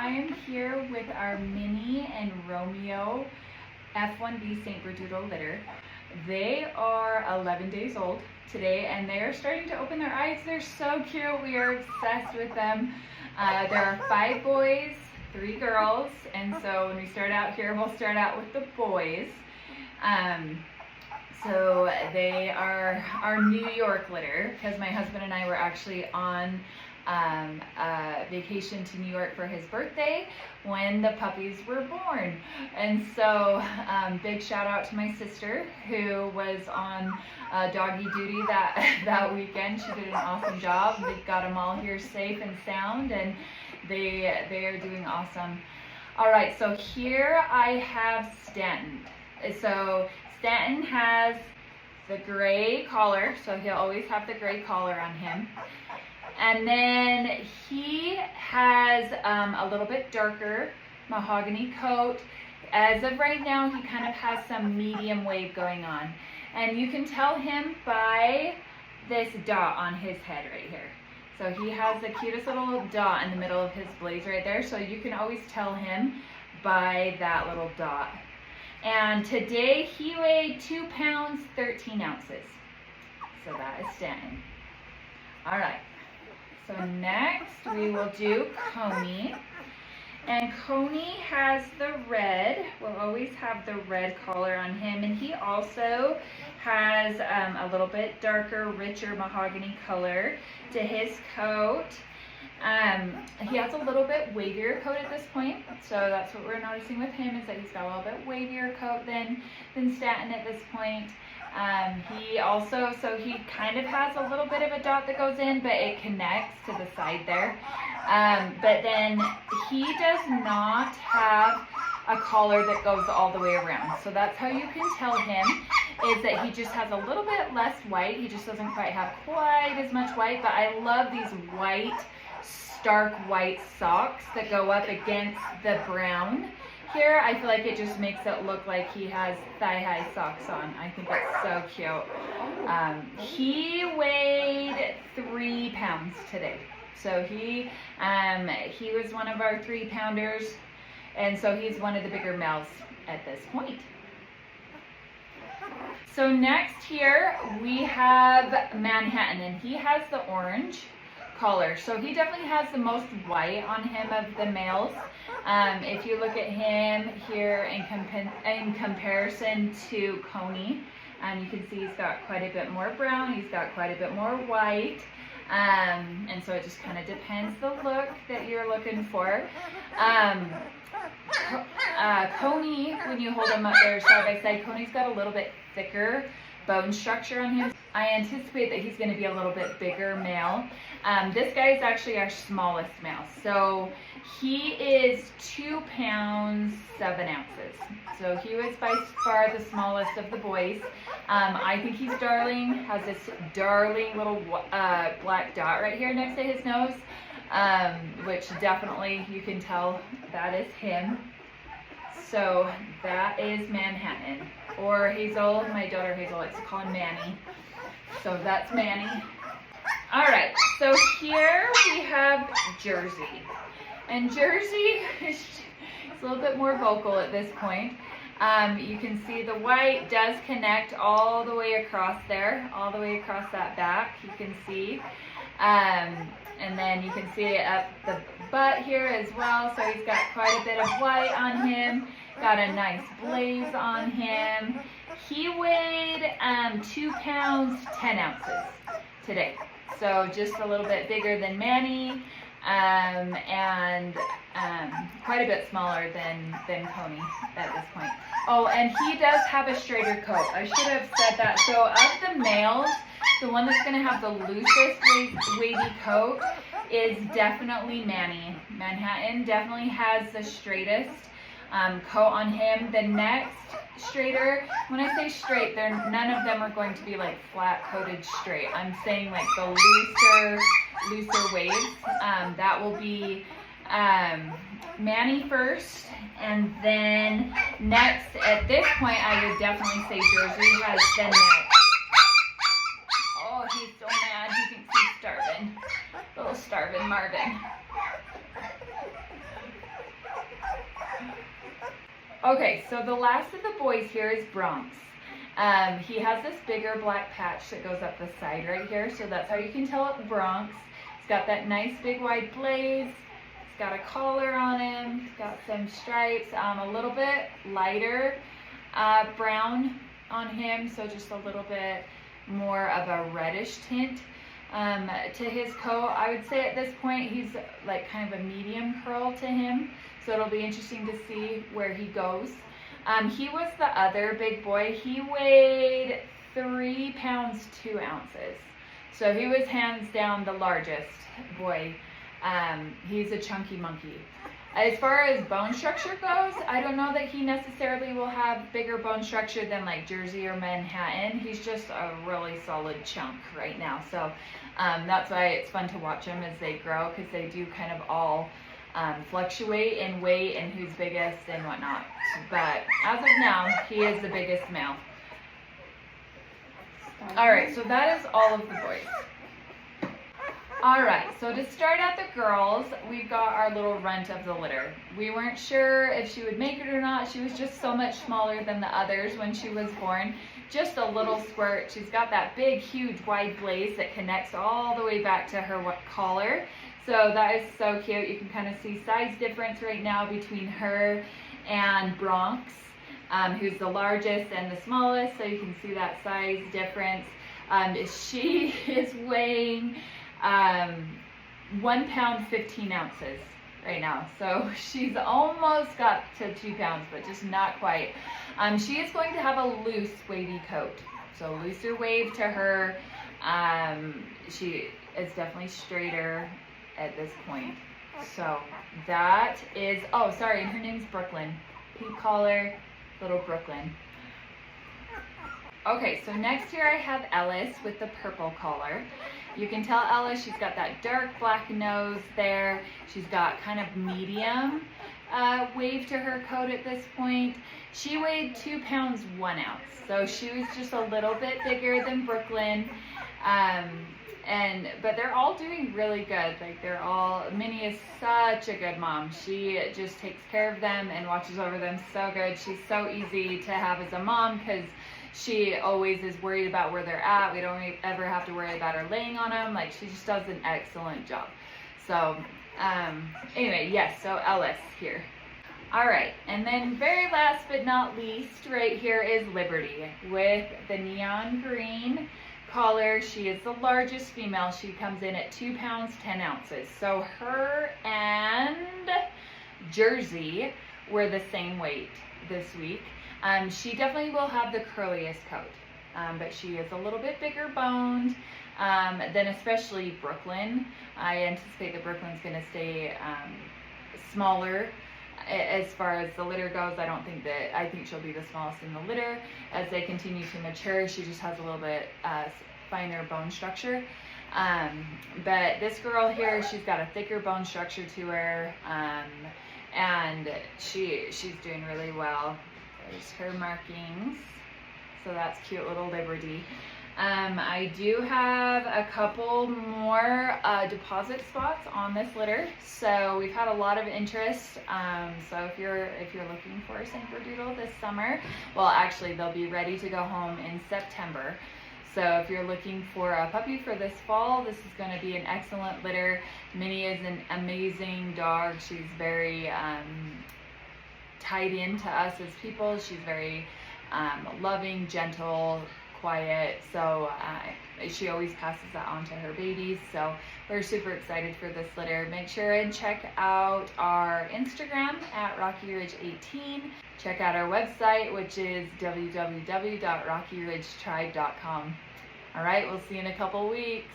I am here with our Minnie and Romeo F1B St. Berdoodle litter. They are 11 days old today and they are starting to open their eyes. They're so cute. We are obsessed with them. There are 5 boys, 3 girls, and so when we start out here, we'll start out with the boys. So they are our New York litter because my husband and I were actually on vacation to New York for his birthday when the puppies were born. And so big shout out to my sister who was on doggy duty that weekend. She did an awesome job. We got them all here safe and sound, and they are doing awesome. All right, so here I have Stanton. So Stanton has the gray collar, so he'll always have the gray collar on him. And then he has a little bit darker mahogany coat. As of right now, he kind of has some medium wave going on. And you can tell him by this dot on his head right here. So he has the cutest little dot in the middle of his blaze right there. So you can always tell him by that little dot. And today he weighed 2 pounds, 13 ounces. So that is Stanton. All right. So next we will do Coney. And Coney has the red. We'll always have the red collar on him. And he also has a little bit darker, richer mahogany color to his coat. He has a little bit wavier coat at this point, so that's what we're noticing with him, is that he's got a little bit wavier coat than Stanton at this point. He also, so he kind of has a little bit of a dot that goes in, but it connects to the side there. But then he does not have a collar that goes all the way around. So that's how you can tell him, is that he just has a little bit less white. He just doesn't quite have quite as much white, but I love these white, stark white socks that go up against the brown here. I feel like it just makes it look like he has thigh-high socks on. I think it's so cute. He weighed 3 pounds today. So he was one of our 3-pounders, and so he's one of the bigger males at this point. So next here we have Manhattan, and he has the orange collar. So he definitely has the most white on him of the males. If you look at him here in comparison to Coney, you can see he's got quite a bit more brown, he's got quite a bit more white, and so it just kind of depends the look that you're looking for. Coney, when you hold him up there side by side, Coney's got a little bit thicker bone structure on him. I anticipate that he's going to be a little bit bigger male. This guy is actually our smallest male. So he is 2 pounds, 7 ounces. So he was by far the smallest of the boys. I think he's darling, has this darling little black dot right here next to his nose, which definitely you can tell that is him. So that is Manhattan, or Hazel. My daughter Hazel likes to call him Manny. So that's Manny. All right, so here we have Jersey. And Jersey is a little bit more vocal at this point. You can see the white does connect all the way across there, all the way across that back, you can see. And then you can see it up the butt here as well. So he's got quite a bit of white on him, got a nice blaze on him. He weighed 2 pounds, 10 ounces today. So just a little bit bigger than Manny, and quite a bit smaller than Coney at this point. Oh, and he does have a straighter coat. I should have said that. So of the males, the one that's going to have the loosest wavy coat is definitely Manny. Manhattan definitely has the straightest coat on him. The next straighter, when I say straight, none of them are going to be like flat coated straight. I'm saying like the looser waves. That will be Manny first, and then next at this point I would definitely say Jersey has the next. Oh, he's so mad. He thinks he's starving. Little starving Marvin. Okay, so the last of the boys here is Bronx. He has this bigger black patch that goes up the side right here, so that's how you can tell it's Bronx. He's got that nice big wide blaze. He's got a collar on him. He's got some stripes, a little bit lighter brown on him, so just a little bit more of a reddish tint to his coat. I would say at this point he's like kind of a medium curl to him, so it'll be interesting to see where he goes. He was the other big boy. He weighed 3 pounds 2 ounces, so he was hands down the largest boy. He's a chunky monkey. As far as bone structure goes, I don't know that he necessarily will have bigger bone structure than like Jersey or Manhattan. He's just a really solid chunk right now. So that's why it's fun to watch them as they grow, because they do kind of all fluctuate in weight and who's biggest and whatnot. But as of now, he is the biggest male. All right, so that is all of the boys. All right, so to start out the girls, we've got our little runt of the litter. We weren't sure if she would make it or not. She was just so much smaller than the others when she was born. Just a little squirt. She's got that big, huge, wide blaze that connects all the way back to her collar. So that is so cute. You can kind of see size difference right now between her and Bronx, who's the largest and the smallest. So you can see that size difference. She is weighing 1 pound 15 ounces right now, so she's almost got to 2 pounds, but just not quite. She is going to have a loose wavy coat, so looser wave to her. She is definitely straighter at this point. So that is, oh sorry, and her name's Brooklyn. Pink collar, little Brooklyn. Okay, so next here I have Ellis with the purple collar. You can tell Ellis, she's got that dark black nose there. She's got kind of medium wave to her coat at this point. She weighed 2 pounds 1 ounce, so she was just a little bit bigger than Brooklyn. But they're all doing really good. Like Minnie is such a good mom. She just takes care of them and watches over them so good. She's so easy to have as a mom because she always is worried about where they're at. We don't ever have to worry about her laying on them. Like, she just does an excellent job. So anyway, yes, so Ellis here. All right, and then very last but not least right here is Liberty with the neon green collar. She is the largest female. She comes in at 2 pounds 10 ounces. So her and Jersey were the same weight this week. She definitely will have the curliest coat, but she is a little bit bigger boned than especially Brooklyn. I anticipate that Brooklyn's going to stay smaller as far as the litter goes. I think she'll be the smallest in the litter as they continue to mature. She just has a little bit finer bone structure. But this girl here, she's got a thicker bone structure to her, and she's doing really well. There's her markings, so that's cute, little Liberty. I do have a couple more deposit spots on this litter, so we've had a lot of interest. So if you're looking for a St. Berdoodle this summer, well, actually they'll be ready to go home in September. So if you're looking for a puppy for this fall, this is going to be an excellent litter. Minnie is an amazing dog. She's very tied into us as people. She's very loving, gentle, quiet, so she always passes that on to her babies. So we're super excited for this litter. Make sure and check out our Instagram at RockyRidge18. Check out our website, which is www.rockyridgetribe.com. All right, we'll see you in a couple weeks.